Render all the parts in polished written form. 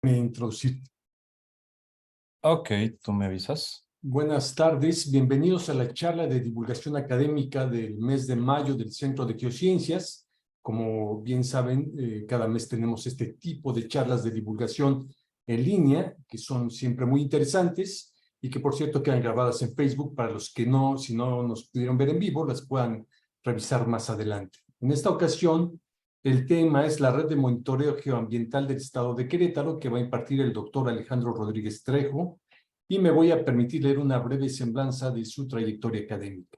Introducir. Ok, tú me avisas. Buenas tardes, bienvenidos a la charla de divulgación académica del mes de mayo del Centro de Geociencias. Como bien saben, cada mes tenemos este tipo de charlas de divulgación en línea, que son siempre muy interesantes y que, por cierto, quedan grabadas en Facebook para los que no, si no nos pudieron ver en vivo, las puedan revisar más adelante. En esta ocasión, el tema es la red de monitoreo geoambiental del estado de Querétaro, que va a impartir el doctor Alejandro Rodríguez Trejo, y me voy a permitir leer una breve semblanza de su trayectoria académica.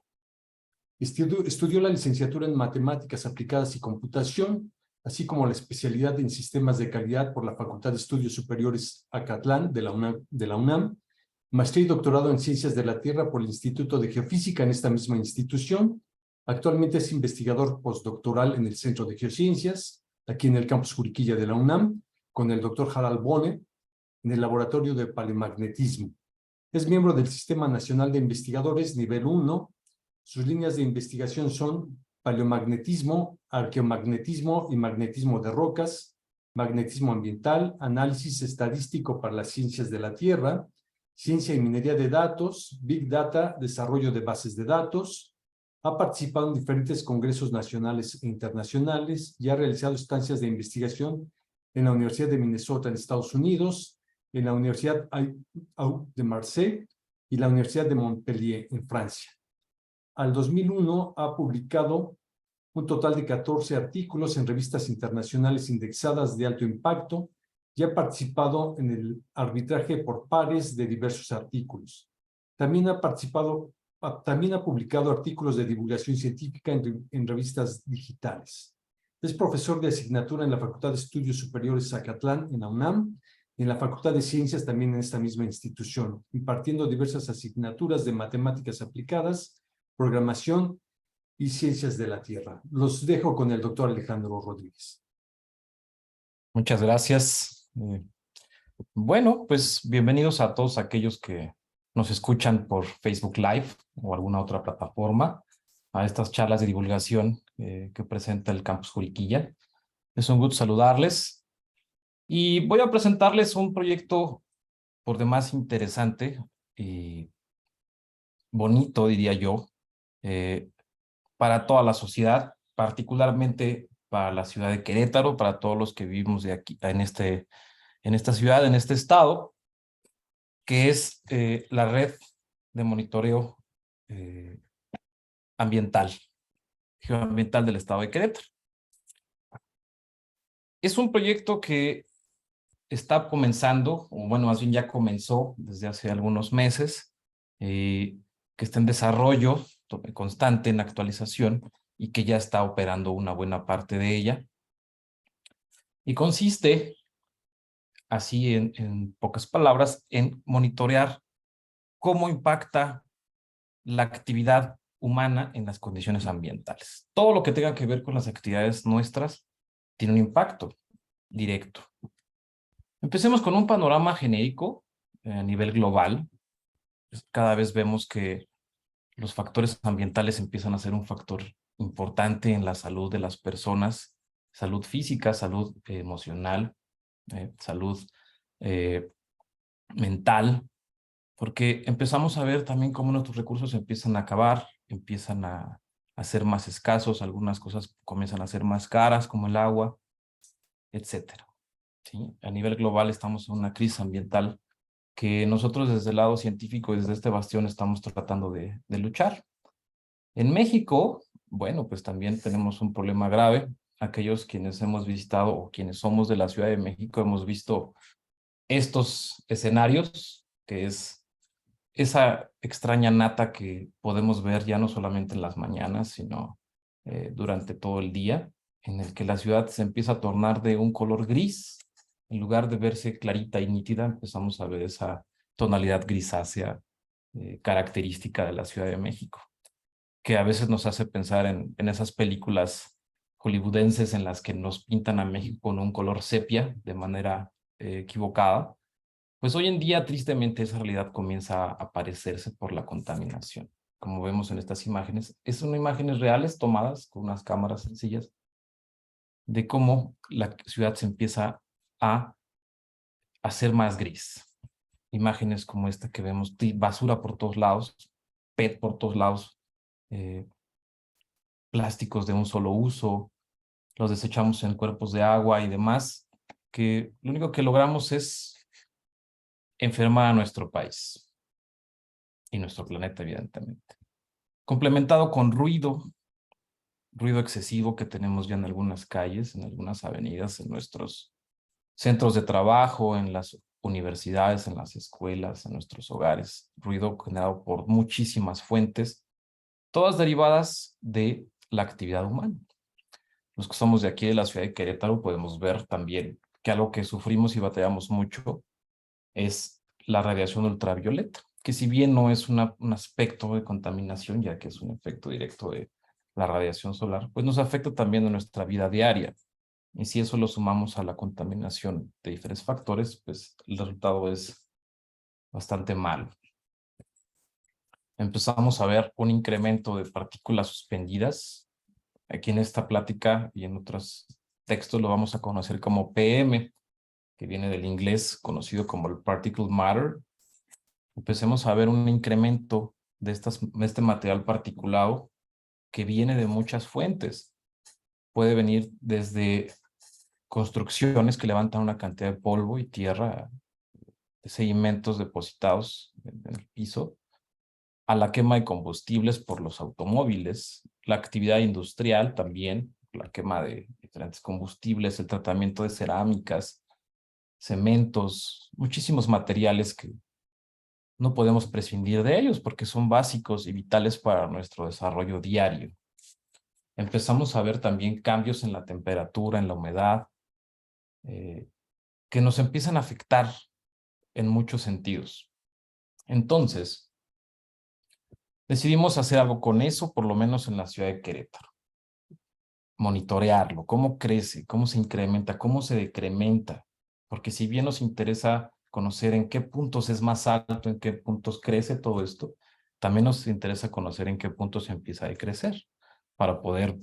Estudió la licenciatura en Matemáticas Aplicadas y Computación, así como la especialidad en Sistemas de Calidad por la Facultad de Estudios Superiores Acatlán de la UNAM, maestría y doctorado en Ciencias de la Tierra por el Instituto de Geofísica en esta misma institución. Actualmente es investigador postdoctoral en el Centro de Geociencias, aquí en el campus Juriquilla de la UNAM, con el doctor Harald Bone, en el Laboratorio de Paleomagnetismo. Es miembro del Sistema Nacional de Investigadores Nivel 1. Sus líneas de investigación son paleomagnetismo, arqueomagnetismo y magnetismo de rocas, magnetismo ambiental, análisis estadístico para las ciencias de la Tierra, ciencia y minería de datos, Big Data, desarrollo de bases de datos. Ha participado en diferentes congresos nacionales e internacionales y ha realizado estancias de investigación en la Universidad de Minnesota en Estados Unidos, en la Universidad de Marseille y la Universidad de Montpellier en Francia. Al 2001 ha publicado un total de 14 artículos en revistas internacionales indexadas de alto impacto y ha participado en el arbitraje por pares de diversos artículos. También ha publicado artículos de divulgación científica en revistas digitales. Es profesor de asignatura en la Facultad de Estudios Superiores Acatlán, en la UNAM, y en la Facultad de Ciencias también en esta misma institución, impartiendo diversas asignaturas de matemáticas aplicadas, programación y ciencias de la Tierra. Los dejo con el doctor Alejandro Rodríguez. Muchas gracias. Bueno, pues bienvenidos a todos aquellos que nos escuchan por Facebook Live o alguna otra plataforma a estas charlas de divulgación que presenta el Campus Juriquilla. Es un gusto saludarles y voy a presentarles un proyecto por demás interesante y bonito, diría yo, para toda la sociedad, particularmente para la ciudad de Querétaro, para todos los que vivimos de aquí, en esta ciudad, en este estado, que es la red de monitoreo ambiental, geoambiental del estado de Querétaro. Es un proyecto que está comenzando, o bueno, más bien ya comenzó desde hace algunos meses, que está en desarrollo constante, en actualización, y que ya está operando una buena parte de ella. Y consiste, así en pocas palabras, en monitorear cómo impacta la actividad humana en las condiciones ambientales. Todo lo que tenga que ver con las actividades nuestras tiene un impacto directo. Empecemos con un panorama genérico a nivel global. Cada vez vemos que los factores ambientales empiezan a ser un factor importante en la salud de las personas, salud física, salud emocional, salud mental, porque empezamos a ver también cómo nuestros recursos empiezan a acabar, empiezan a ser más escasos, algunas cosas comienzan a ser más caras, como el agua, etcétera. ¿Sí? A nivel global estamos en una crisis ambiental que nosotros desde el lado científico, desde este bastión, estamos tratando de luchar. En México, bueno, pues también tenemos un problema grave. Aquellos quienes hemos visitado o quienes somos de la Ciudad de México hemos visto estos escenarios, que es esa extraña nata que podemos ver ya no solamente en las mañanas, sino durante todo el día, en el que la ciudad se empieza a tornar de un color gris. En lugar de verse clarita y nítida, empezamos a ver esa tonalidad grisácea característica de la Ciudad de México, que a veces nos hace pensar en esas películas hollywoodenses en las que nos pintan a México con un color sepia de manera equivocada. Pues hoy en día, tristemente, esa realidad comienza a aparecerse por la contaminación. Como vemos en estas imágenes, son imágenes reales tomadas con unas cámaras sencillas de cómo la ciudad se empieza a hacer más gris. Imágenes como esta que vemos, basura por todos lados, PET por todos lados, plásticos de un solo uso, los desechamos en cuerpos de agua y demás, que lo único que logramos es enfermar a nuestro país y nuestro planeta, evidentemente. Complementado con ruido excesivo que tenemos ya en algunas calles, en algunas avenidas, en nuestros centros de trabajo, en las universidades, en las escuelas, en nuestros hogares, ruido generado por muchísimas fuentes, todas derivadas de la actividad humana. Los que somos de aquí de la ciudad de Querétaro podemos ver también que algo que sufrimos y batallamos mucho es la radiación ultravioleta, que si bien no es un aspecto de contaminación, ya que es un efecto directo de la radiación solar, pues nos afecta también en nuestra vida diaria. Y si eso lo sumamos a la contaminación de diferentes factores, pues el resultado es bastante malo. Empezamos a ver un incremento de partículas suspendidas. Aquí en esta plática y en otros textos lo vamos a conocer como PM, que viene del inglés conocido como el particle matter. Empecemos a ver un incremento de este material particulado que viene de muchas fuentes. Puede venir desde construcciones que levantan una cantidad de polvo y tierra, de sedimentos depositados en el piso, a la quema de combustibles por los automóviles, la actividad industrial también, la quema de diferentes combustibles, el tratamiento de cerámicas, cementos, muchísimos materiales que no podemos prescindir de ellos porque son básicos y vitales para nuestro desarrollo diario. Empezamos a ver también cambios en la temperatura, en la humedad, que nos empiezan a afectar en muchos sentidos. Entonces, decidimos hacer algo con eso, por lo menos en la ciudad de Querétaro. Monitorearlo, cómo crece, cómo se incrementa, cómo se decrementa. Porque si bien nos interesa conocer en qué puntos es más alto, en qué puntos crece todo esto, también nos interesa conocer en qué puntos empieza a decrecer para poder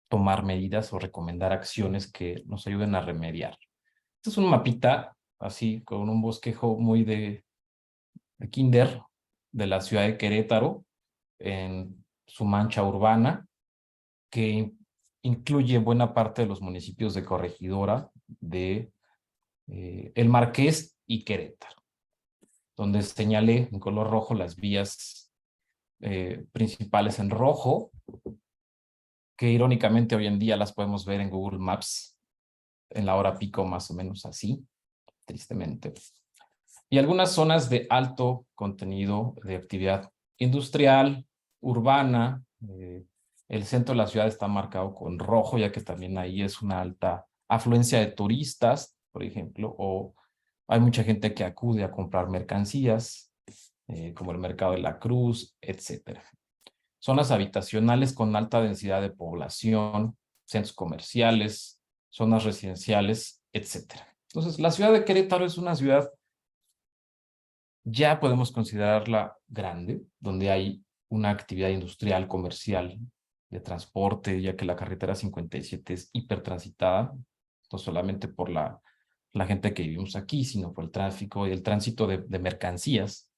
tomar medidas o recomendar acciones que nos ayuden a remediar. Este es un mapita así con un bosquejo muy de kinder de la ciudad de Querétaro en su mancha urbana, que incluye buena parte de los municipios de Corregidora, de El Marqués y Querétaro, donde señalé en color rojo las vías principales en rojo, que irónicamente hoy en día las podemos ver en Google Maps en la hora pico más o menos así, tristemente. Y algunas zonas de alto contenido de actividad industrial, urbana. El centro de la ciudad está marcado con rojo, ya que también ahí es una alta afluencia de turistas, por ejemplo, o hay mucha gente que acude a comprar mercancías, como el Mercado de la Cruz, etcétera. Zonas habitacionales con alta densidad de población, centros comerciales, zonas residenciales, etcétera. Entonces, la ciudad de Querétaro es una ciudad, ya podemos considerarla grande, donde hay una actividad industrial, comercial, de transporte, ya que la carretera 57 es hipertransitada, no solamente por la gente que vivimos aquí, sino por el tráfico y el tránsito de mercancías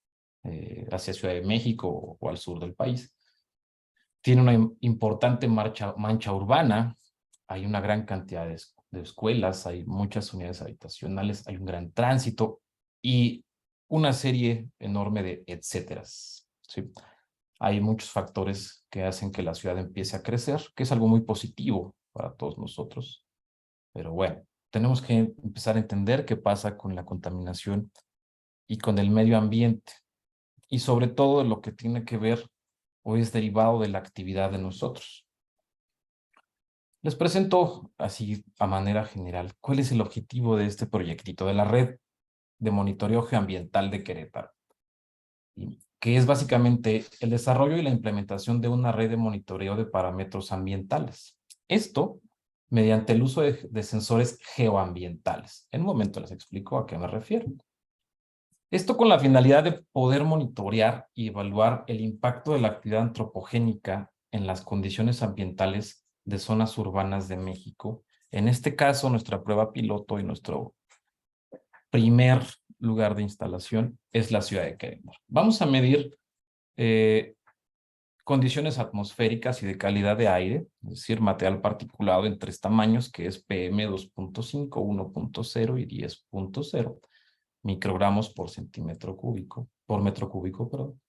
hacia Ciudad de México o al sur del país. Tiene una importante mancha urbana, hay una gran cantidad de escuelas, hay muchas unidades habitacionales, hay un gran tránsito y una serie enorme de etcéteras. ¿Sí? Hay muchos factores que hacen que la ciudad empiece a crecer, que es algo muy positivo para todos nosotros. Pero bueno, tenemos que empezar a entender qué pasa con la contaminación y con el medio ambiente. Y sobre todo lo que tiene que ver o es derivado de la actividad de nosotros. Les presento así a manera general cuál es el objetivo de este proyectito de la red de monitoreo geoambiental de Querétaro, que es básicamente el desarrollo y la implementación de una red de monitoreo de parámetros ambientales. Esto mediante el uso de sensores geoambientales. En un momento les explico a qué me refiero. Esto con la finalidad de poder monitorear y evaluar el impacto de la actividad antropogénica en las condiciones ambientales de zonas urbanas de México. En este caso, nuestra prueba piloto y nuestro primer lugar de instalación es la ciudad de Querétaro. Vamos a medir condiciones atmosféricas y de calidad de aire, es decir, material particulado en 3 tamaños, que es PM 2.5, 1.0 y 10.0 microgramos por centímetro cúbico, por metro cúbico, perdón.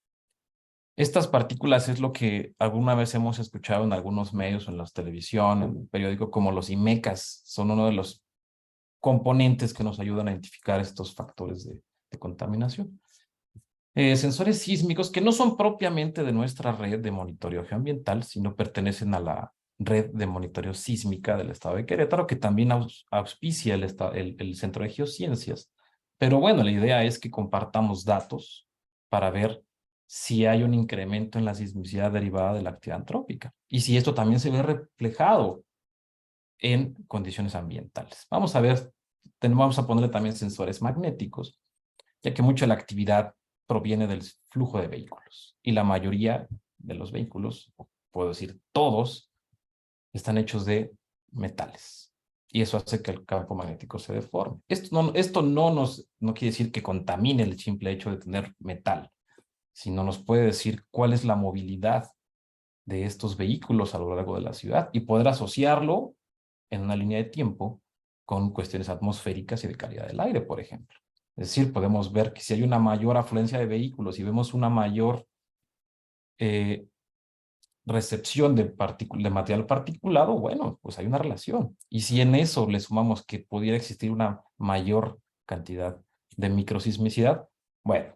Estas partículas es lo que alguna vez hemos escuchado en algunos medios, en la televisión, en el periódico, como los IMECAS. Son uno de los componentes que nos ayudan a identificar estos factores de contaminación. Sensores sísmicos que no son propiamente de nuestra red de monitoreo geoambiental, sino pertenecen a la red de monitoreo sísmica del estado de Querétaro, que también auspicia el Centro de Geociencias. Pero bueno, la idea es que compartamos datos para ver si hay un incremento en la sismicidad derivada de la actividad antrópica y si esto también se ve reflejado en condiciones ambientales. Vamos a ponerle también sensores magnéticos, ya que mucha de la actividad proviene del flujo de vehículos y la mayoría de los vehículos, puedo decir todos, están hechos de metales y eso hace que el campo magnético se deforme. Esto no quiere decir que contamine el simple hecho de tener metal, sino nos puede decir cuál es la movilidad de estos vehículos a lo largo de la ciudad y poder asociarlo en una línea de tiempo con cuestiones atmosféricas y de calidad del aire, por ejemplo. Es decir, podemos ver que si hay una mayor afluencia de vehículos y vemos una mayor recepción de material particulado, bueno, pues hay una relación. Y si en eso le sumamos que pudiera existir una mayor cantidad de microsismicidad, bueno,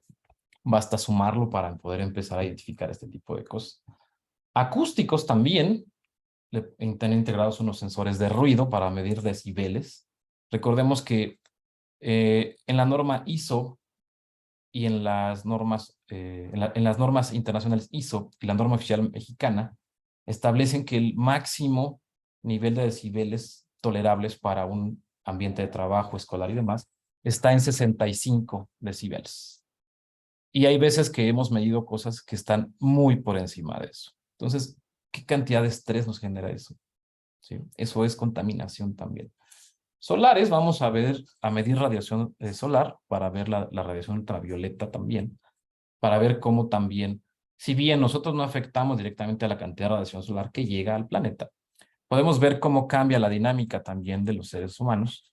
basta sumarlo para poder empezar a identificar este tipo de cosas. Acústicos también, están integrados unos sensores de ruido para medir decibeles. Recordemos que en la norma ISO y en las normas, en las normas internacionales ISO y la norma oficial mexicana establecen que el máximo nivel de decibeles tolerables para un ambiente de trabajo, escolar y demás está en 65 decibeles. Y hay veces que hemos medido cosas que están muy por encima de eso. Entonces, ¿qué cantidad de estrés nos genera eso? ¿Sí? Eso es contaminación también. Solares, vamos a medir radiación solar para ver la radiación ultravioleta también, para ver cómo también, si bien nosotros no afectamos directamente a la cantidad de radiación solar que llega al planeta, podemos ver cómo cambia la dinámica también de los seres humanos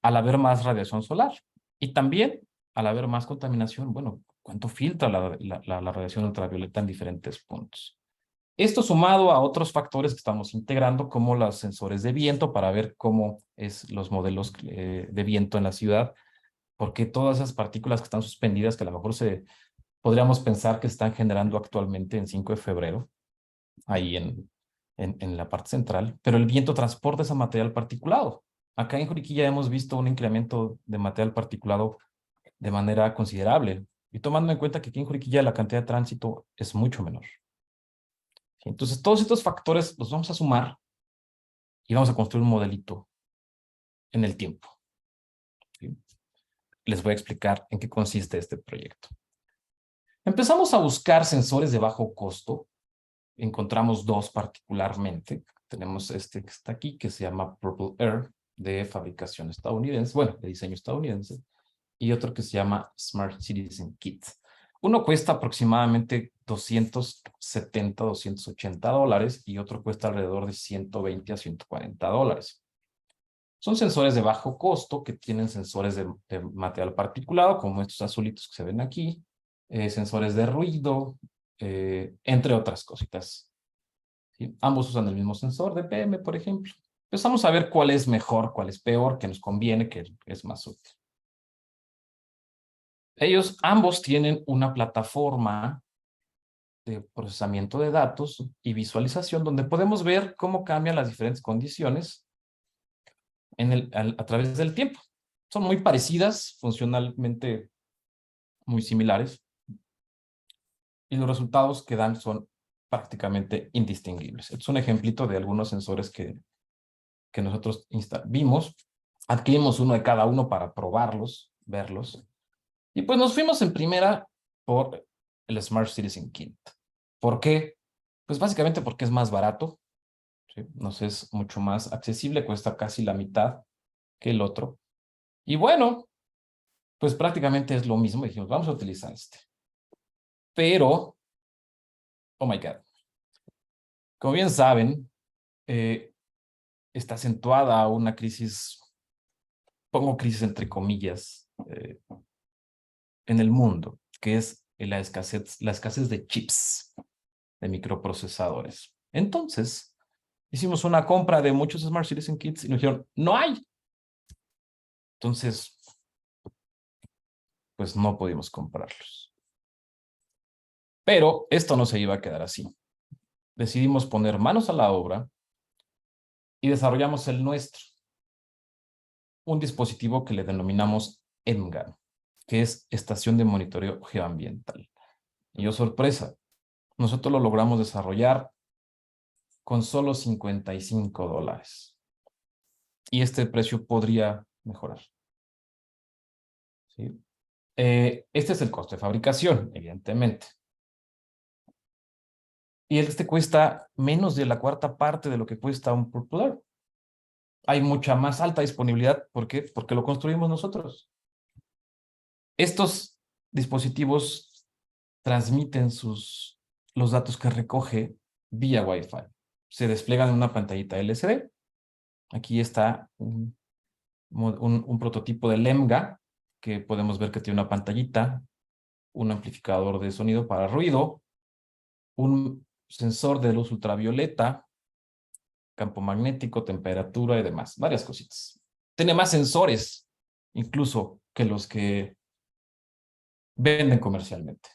al haber más radiación solar. Y también al haber más contaminación, bueno, ¿cuánto filtra la radiación ultravioleta en diferentes puntos? Esto sumado a otros factores que estamos integrando, como los sensores de viento, para ver cómo es los modelos de viento en la ciudad, porque todas esas partículas que están suspendidas, que a lo mejor podríamos pensar que están generando actualmente en 5 de febrero, ahí en la parte central, pero el viento transporta ese material particulado. Acá en Juriquilla hemos visto un incremento de material particulado de manera considerable, y tomando en cuenta que aquí en Juriquilla la cantidad de tránsito es mucho menor. Entonces, todos estos factores los vamos a sumar y vamos a construir un modelito en el tiempo. ¿Sí? Les voy a explicar en qué consiste este proyecto. Empezamos a buscar sensores de bajo costo. Encontramos 2 particularmente. Tenemos este que está aquí, que se llama Purple Air, de fabricación estadounidense, bueno, de diseño estadounidense, y otro que se llama Smart Citizen Kit. Uno cuesta aproximadamente $270, $280 y otro cuesta alrededor de $120 a $140. Son sensores de bajo costo que tienen sensores de material particulado, como estos azulitos que se ven aquí, sensores de ruido, entre otras cositas. ¿Sí? Ambos usan el mismo sensor de PM, por ejemplo. Empezamos a ver cuál es mejor, cuál es peor, qué nos conviene, qué es más útil. Ellos ambos tienen una plataforma de procesamiento de datos y visualización donde podemos ver cómo cambian las diferentes condiciones a través del tiempo. Son muy parecidas, funcionalmente muy similares, y los resultados que dan son prácticamente indistinguibles. Este es un ejemplito de algunos sensores que nosotros vimos. Adquirimos uno de cada uno para probarlos, verlos. Y pues nos fuimos en primera por el Smart Citizen Kit. ¿Por qué? Pues básicamente porque es más barato, ¿sí? Nos es mucho más accesible, cuesta casi la mitad que el otro. Y bueno, pues prácticamente es lo mismo. Dijimos, vamos a utilizar este. Pero, oh my God. Como bien saben, está acentuada una crisis, pongo crisis entre comillas, en el mundo, que es la escasez de chips, de microprocesadores. Entonces, hicimos una compra de muchos Smart Citizen Kits y nos dijeron, no hay. Entonces, pues no pudimos comprarlos. Pero esto no se iba a quedar así. Decidimos poner manos a la obra y desarrollamos el nuestro, un dispositivo que le denominamos EMGA, que es Estación de Monitoreo Geoambiental. Y oh sorpresa, nosotros lo logramos desarrollar con solo $55. Y este precio podría mejorar. ¿Sí? Este es el costo de fabricación, evidentemente. Y este cuesta menos de la cuarta parte de lo que cuesta un popular. Hay mucha más alta disponibilidad. ¿Por qué? Porque lo construimos nosotros. Estos dispositivos transmiten los datos que recoge vía Wi-Fi. Se despliegan en una pantallita LCD. Aquí está un prototipo del EMGA, que podemos ver que tiene una pantallita, un amplificador de sonido para ruido, un sensor de luz ultravioleta, campo magnético, temperatura y demás, varias cositas. Tiene más sensores, incluso, que los que venden comercialmente.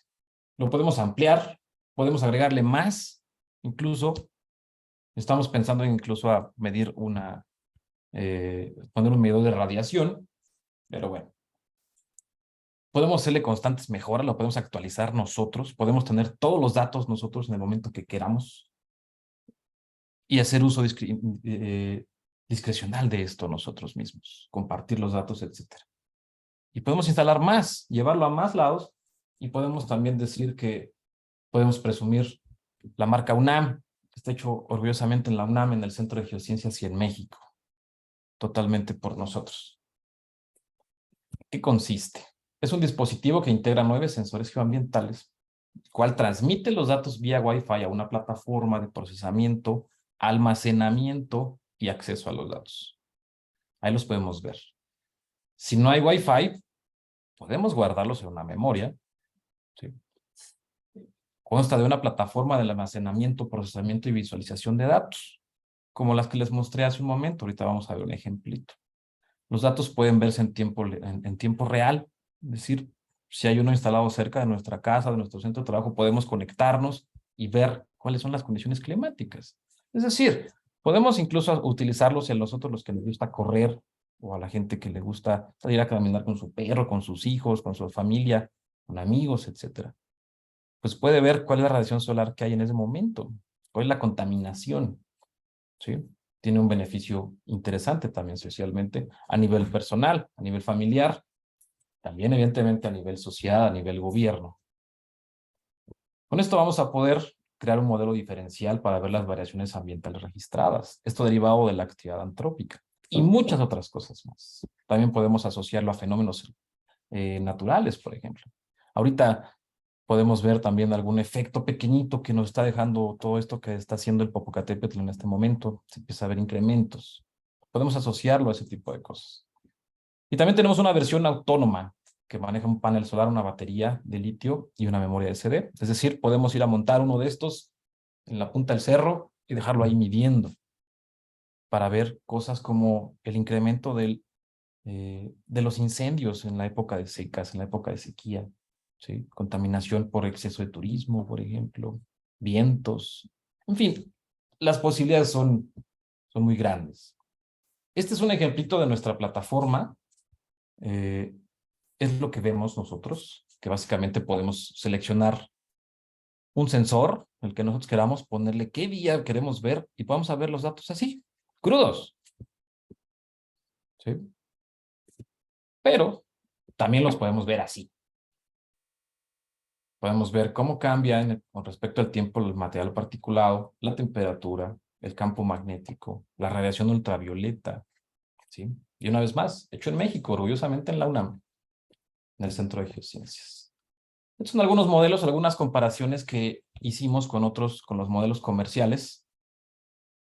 Lo podemos ampliar, podemos agregarle más, incluso estamos pensando en incluso a medir poner un medidor de radiación, pero bueno. Podemos hacerle constantes mejoras, lo podemos actualizar nosotros, podemos tener todos los datos nosotros en el momento que queramos y hacer uso discrecional de esto nosotros mismos, compartir los datos, etc. Y podemos instalar más, llevarlo a más lados y podemos también decir que podemos presumir la marca UNAM, que está hecho orgullosamente en la UNAM, en el Centro de Geociencias y en México, totalmente por nosotros. ¿Qué consiste? Es un dispositivo que integra 9 sensores geoambientales, el cual transmite los datos vía Wi-Fi a una plataforma de procesamiento, almacenamiento y acceso a los datos. Ahí los podemos ver. Si no hay Wi-Fi, podemos guardarlos en una memoria, ¿sí? Consta de una plataforma de almacenamiento, procesamiento y visualización de datos, como las que les mostré hace un momento. Ahorita vamos a ver un ejemplito. Los datos pueden verse en tiempo real, es decir, si hay uno instalado cerca de nuestra casa, de nuestro centro de trabajo, podemos conectarnos y ver cuáles son las condiciones climáticas. Es decir, podemos incluso utilizarlos en nosotros los que les gusta correr o a la gente que le gusta salir a caminar con su perro, con sus hijos, con su familia, con amigos, etcétera. Pues puede ver cuál es la radiación solar que hay en ese momento, cuál es la contaminación, ¿sí? Tiene un beneficio interesante también socialmente, a nivel personal, a nivel familiar, también evidentemente a nivel social, a nivel gobierno. Con esto vamos a poder crear un modelo diferencial para ver las variaciones ambientales registradas, esto derivado de la actividad antrópica y muchas otras cosas más. También podemos asociarlo a fenómenos naturales, por ejemplo. Ahorita podemos ver también algún efecto pequeñito que nos está dejando todo esto que está haciendo el Popocatépetl en este momento. Se empieza a ver incrementos. Podemos asociarlo a ese tipo de cosas. Y también tenemos una versión autónoma que maneja un panel solar, una batería de litio y una memoria SD. Es decir, podemos ir a montar uno de estos en la punta del cerro y dejarlo ahí midiendo para ver cosas como el incremento de los incendios en la época de secas, en la época de sequía. ¿Sí? Contaminación por exceso de turismo, por ejemplo, vientos, en fin, las posibilidades son muy grandes. Este es un ejemplito de nuestra plataforma, es lo que vemos nosotros, que básicamente podemos seleccionar un sensor, el que nosotros queramos, ponerle qué día queremos ver y vamos a ver los datos así, crudos. ¿Sí? Pero también los podemos ver así. Podemos ver cómo cambia con respecto al tiempo el material particulado, la temperatura, el campo magnético, la radiación ultravioleta, ¿sí? Y una vez más, hecho en México, orgullosamente en la UNAM. en el Centro de Geociencias. Estos son algunos modelos, algunas comparaciones que hicimos con los modelos comerciales.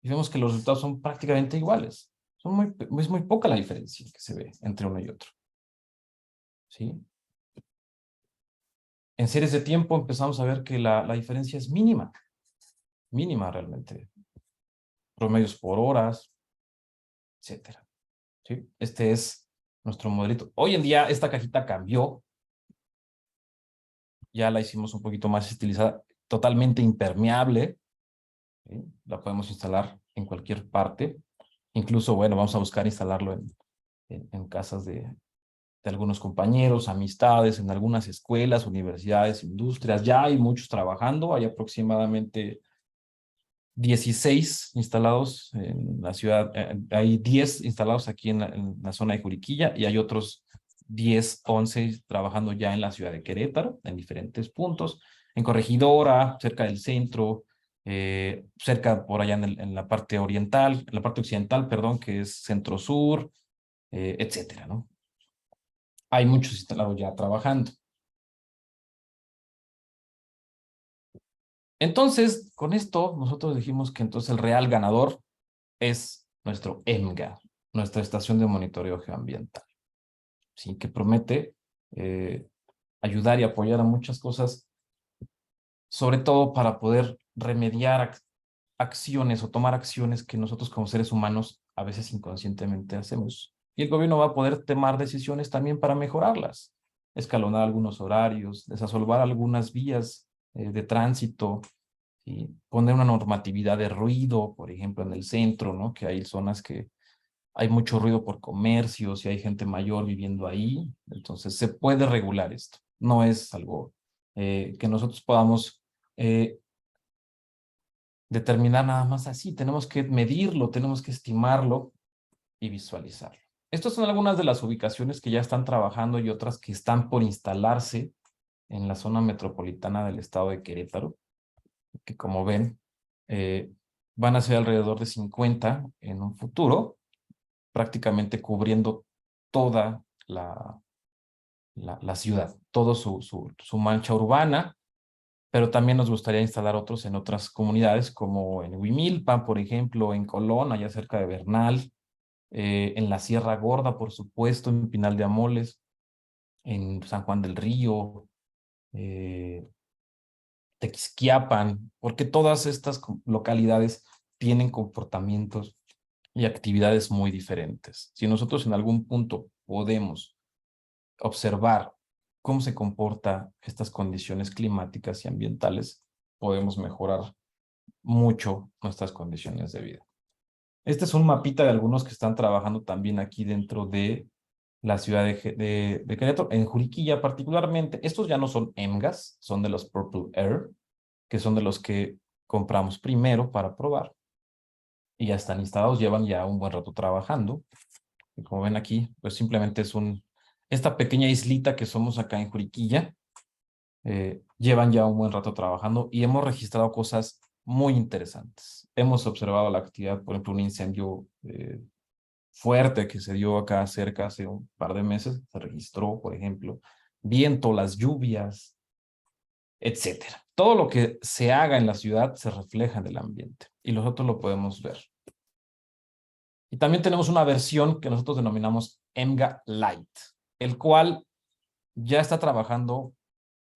Y vemos que los resultados son prácticamente iguales. Es muy poca la diferencia que se ve entre uno y otro. ¿Sí? En series de tiempo empezamos a ver que la diferencia es mínima. Mínima realmente. Promedios por horas, etcétera. ¿Sí? Este es nuestro modelito. Hoy en día esta cajita cambió. Ya la hicimos un poquito más estilizada, totalmente impermeable. ¿Sí? La podemos instalar en cualquier parte. Incluso, bueno, vamos a buscar instalarlo en casas de algunos compañeros, amistades, en algunas escuelas, universidades, industrias. Ya hay muchos trabajando. Hay aproximadamente 16 instalados en la ciudad. Hay 10 instalados aquí en la zona de Juriquilla y hay otros 10, 11 trabajando ya en la ciudad de Querétaro, en diferentes puntos, en Corregidora, cerca del centro, cerca por allá en la parte oriental, en la parte occidental, perdón, que es centro-sur, etcétera, ¿no? Hay muchos instalados ya trabajando. Entonces, con esto, nosotros dijimos que entonces el real ganador es nuestro EMGA, nuestra estación de monitoreo geoambiental, ¿sí? Que promete ayudar y apoyar a muchas cosas, sobre todo para poder remediar acciones o tomar acciones que nosotros como seres humanos a veces inconscientemente hacemos. Y el gobierno va a poder tomar decisiones también para mejorarlas, escalonar algunos horarios, desasolvar algunas vías de tránsito, y poner una normatividad de ruido, por ejemplo, en el centro, ¿no? Que hay zonas que hay mucho ruido por comercios y hay gente mayor viviendo ahí. Entonces, se puede regular esto. No es algo que nosotros podamos determinar nada más así. Tenemos que medirlo, tenemos que estimarlo y visualizarlo. Estas son algunas de las ubicaciones que ya están trabajando y otras que están por instalarse en la zona metropolitana del estado de Querétaro, que como ven, van a ser alrededor de 50 en un futuro, prácticamente cubriendo toda la ciudad, todo su mancha urbana, pero también nos gustaría instalar otros en otras comunidades, como en Huimilpan, por ejemplo, en Colón, allá cerca de Bernal, en la Sierra Gorda, por supuesto, en Pinal de Amoles, en San Juan del Río, Tequisquiapan, porque todas estas localidades tienen comportamientos y actividades muy diferentes. Si nosotros en algún punto podemos observar cómo se comportan estas condiciones climáticas y ambientales, podemos mejorar mucho nuestras condiciones de vida. Este es un mapita de algunos que están trabajando también aquí dentro de la ciudad de Querétaro, en Juriquilla particularmente. Estos ya no son EMGAS, son de los Purple Air, que son de los que compramos primero para probar. Y ya están instalados, llevan ya un buen rato trabajando. Y como ven aquí, pues simplemente es esta pequeña islita que somos acá en Juriquilla, llevan ya un buen rato trabajando y hemos registrado cosas muy interesantes. Hemos observado la actividad, por ejemplo, un incendio fuerte que se dio acá cerca hace un par de meses, se registró, por ejemplo, viento, las lluvias, etcétera. Todo lo que se haga en la ciudad se refleja en el ambiente y nosotros lo podemos ver. Y también tenemos una versión que nosotros denominamos EMGA Light, el cual ya está trabajando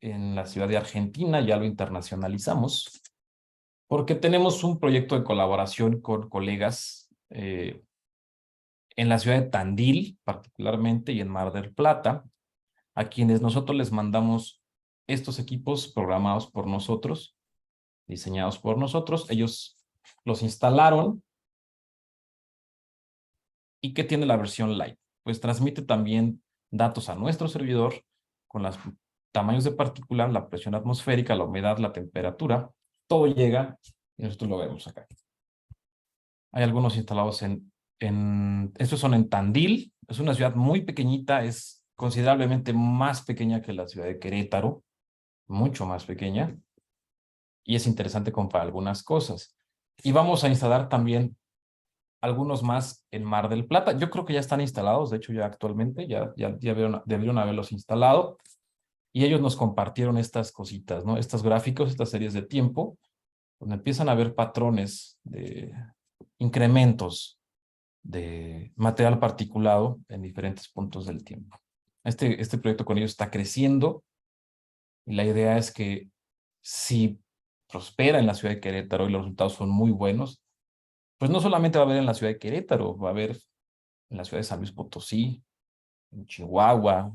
en la ciudad de Argentina, ya lo internacionalizamos, porque tenemos un proyecto de colaboración con colegas en la ciudad de Tandil, particularmente, y en Mar del Plata, a quienes nosotros les mandamos estos equipos programados por nosotros, diseñados por nosotros. Ellos los instalaron. ¿Y qué tiene la versión Lite? Pues transmite también datos a nuestro servidor con los tamaños de partícula, la presión atmosférica, la humedad, la temperatura. Todo llega y nosotros lo vemos acá. Hay algunos instalados estos son en Tandil. Es una ciudad muy pequeñita, es considerablemente más pequeña que la ciudad de Querétaro, mucho más pequeña. Y es interesante comparar algunas cosas. Y vamos a instalar también algunos más en Mar del Plata. Yo creo que ya están instalados, de hecho ya actualmente, ya debieron haberlos instalado. Y ellos nos compartieron estas cositas, ¿no? Estos gráficos, estas series de tiempo, donde empiezan a ver patrones de incrementos de material particulado en diferentes puntos del tiempo. Este proyecto con ellos está creciendo y la idea es que si prospera en la ciudad de Querétaro y los resultados son muy buenos, pues no solamente va a haber en la ciudad de Querétaro, va a haber en la ciudad de San Luis Potosí, en Chihuahua,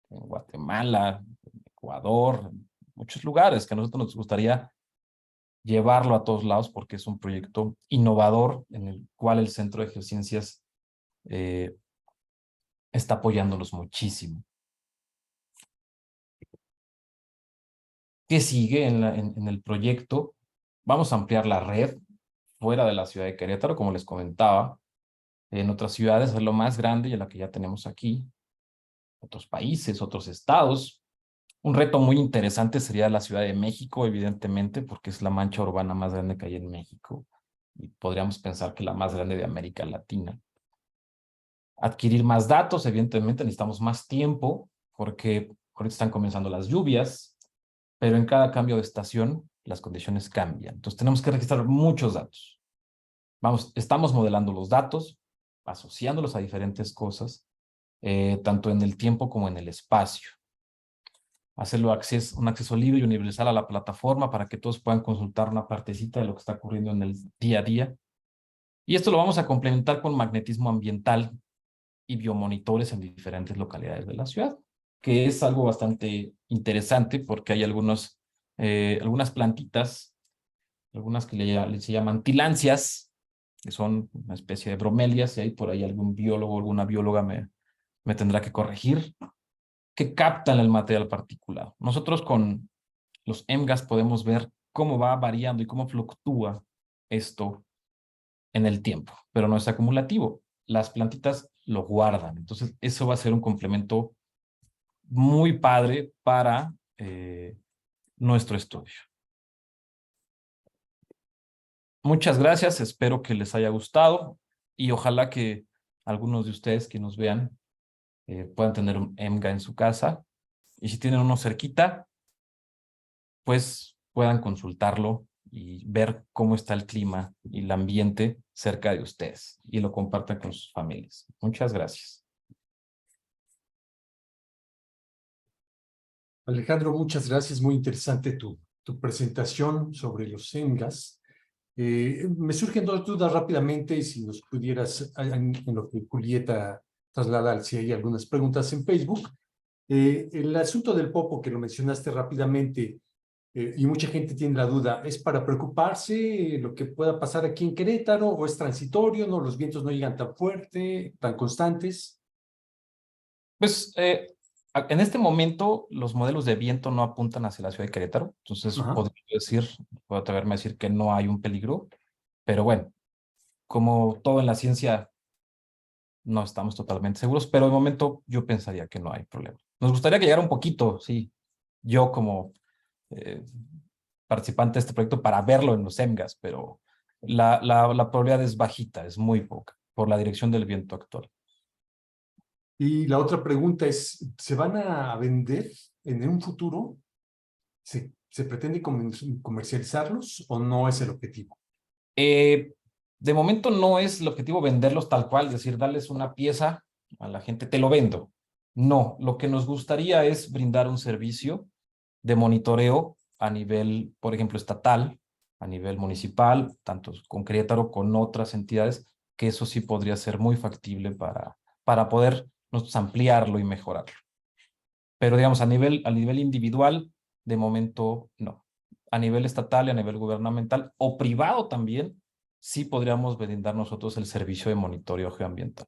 en Guatemala, en Ecuador, en muchos lugares que a nosotros nos gustaría llevarlo a todos lados porque es un proyecto innovador en el cual el Centro de Geociencias está apoyándonos muchísimo. ¿Qué sigue en el proyecto? Vamos a ampliar la red fuera de la ciudad de Querétaro, como les comentaba, en otras ciudades, es lo más grande y en la que ya tenemos aquí, otros países, otros estados. Un reto muy interesante sería la Ciudad de México, evidentemente, porque es la mancha urbana más grande que hay en México y podríamos pensar que la más grande de América Latina. Adquirir más datos, evidentemente necesitamos más tiempo porque ahorita están comenzando las lluvias, pero en cada cambio de estación las condiciones cambian. Entonces tenemos que registrar muchos datos. Estamos modelando los datos, asociándolos a diferentes cosas, tanto en el tiempo como en el espacio. Hacerlo un acceso libre y universal a la plataforma para que todos puedan consultar una partecita de lo que está ocurriendo en el día a día. Y esto lo vamos a complementar con magnetismo ambiental y biomonitores en diferentes localidades de la ciudad, que es algo bastante interesante porque hay algunas plantitas, algunas que se llaman tilancias, que son una especie de bromelias, y ahí por ahí algún biólogo o alguna bióloga me tendrá que corregir, que captan el material particulado. Nosotros con los MGAS podemos ver cómo va variando y cómo fluctúa esto en el tiempo, pero no es acumulativo. Las plantitas lo guardan. Entonces, eso va a ser un complemento muy padre para nuestro estudio. Muchas gracias, espero que les haya gustado y ojalá que algunos de ustedes que nos vean puedan tener un MGA en su casa y si tienen uno cerquita, pues puedan consultarlo y ver cómo está el clima y el ambiente cerca de ustedes y lo compartan con sus familias. Muchas gracias. Alejandro, muchas gracias. Muy interesante tu presentación sobre los ENGAS. Me surgen dos dudas rápidamente, si nos pudieras, en lo que Julieta traslada, si hay algunas preguntas en Facebook. El asunto del popo que lo mencionaste rápidamente, y mucha gente tiene la duda, ¿es para preocuparse lo que pueda pasar aquí en Querétaro o es transitorio, no, los vientos no llegan tan fuerte, tan constantes? Pues en este momento los modelos de viento no apuntan hacia la ciudad de Querétaro, entonces Ajá. puedo atreverme a decir que no hay un peligro, pero bueno, como todo en la ciencia, no estamos totalmente seguros, pero de momento yo pensaría que no hay problema. Nos gustaría que llegara un poquito, sí, yo como eh, participante de este proyecto para verlo en los EMGAS, pero la probabilidad es bajita, es muy poca, por la dirección del viento actual. Y la otra pregunta es, ¿se van a vender en un futuro? ¿Se pretende comercializarlos o no es el objetivo? Eh, de momento no es el objetivo venderlos tal cual, es decir, darles una pieza a la gente, te lo vendo. No, lo que nos gustaría es brindar un servicio de monitoreo a nivel, por ejemplo, estatal, a nivel municipal, tanto con Querétaro, con otras entidades, que eso sí podría ser muy factible para poder nosotros ampliarlo y mejorarlo. Pero digamos, a nivel individual, de momento no. A nivel estatal y a nivel gubernamental o privado también, sí podríamos brindar nosotros el servicio de monitoreo geoambiental.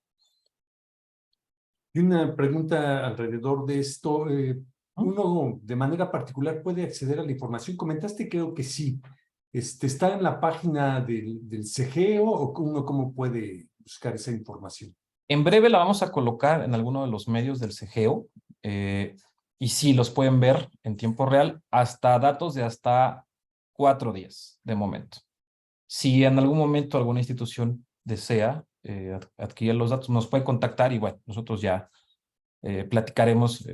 Y una pregunta alrededor de esto. ¿No? ¿Uno de manera particular puede acceder a la información? Comentaste, creo que sí. ¿Está en la página del CGEO o uno cómo puede buscar esa información? En breve la vamos a colocar en alguno de los medios del CGEO y sí, los pueden ver en tiempo real hasta datos de hasta 4 días de momento. Si en algún momento alguna institución desea adquirir los datos, nos puede contactar y bueno, nosotros ya platicaremos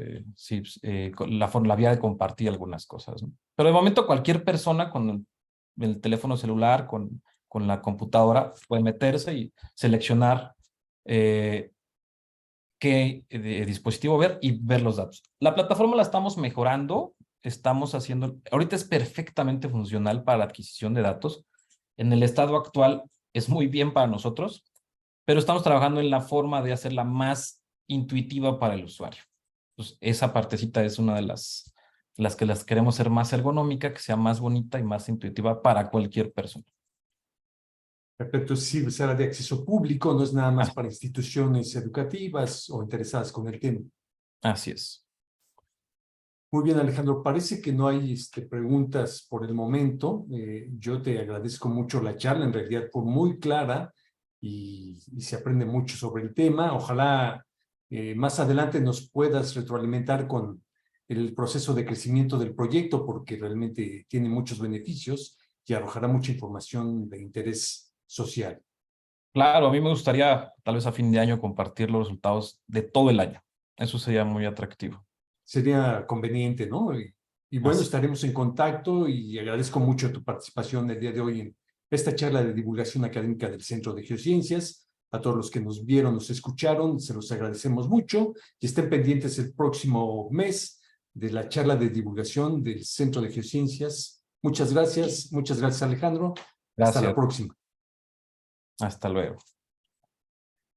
la vía de compartir algunas cosas, ¿no? Pero de momento cualquier persona con el teléfono celular, con la computadora, puede meterse y seleccionar qué dispositivo ver y ver los datos. La plataforma la estamos mejorando, estamos haciendo, ahorita es perfectamente funcional para la adquisición de datos. En el estado actual es muy bien para nosotros, pero estamos trabajando en la forma de hacerla más intuitiva para el usuario. Pues esa partecita es una de las que las queremos hacer más ergonómica, que sea más bonita y más intuitiva para cualquier persona. Perfecto, sí, será de acceso público, no es nada más Ah, para instituciones educativas o interesadas con el tema. así es. Muy bien, Alejandro, parece que no hay preguntas por el momento. Yo te agradezco mucho la charla, en realidad fue muy clara y se aprende mucho sobre el tema. Ojalá más adelante nos puedas retroalimentar con el proceso de crecimiento del proyecto, porque realmente tiene muchos beneficios y arrojará mucha información de interés social. Claro, a mí me gustaría tal vez a fin de año compartir los resultados de todo el año. Eso sería muy atractivo. Sería conveniente, ¿no? Y bueno, Así. estaremos en contacto y agradezco mucho tu participación el día de hoy en esta charla de divulgación académica del Centro de Geociencias. A todos los que nos vieron, nos escucharon, se los agradecemos mucho y estén pendientes el próximo mes de la charla de divulgación del Centro de Geociencias. Muchas gracias Alejandro. Hasta la Gracias. próxima. Hasta luego.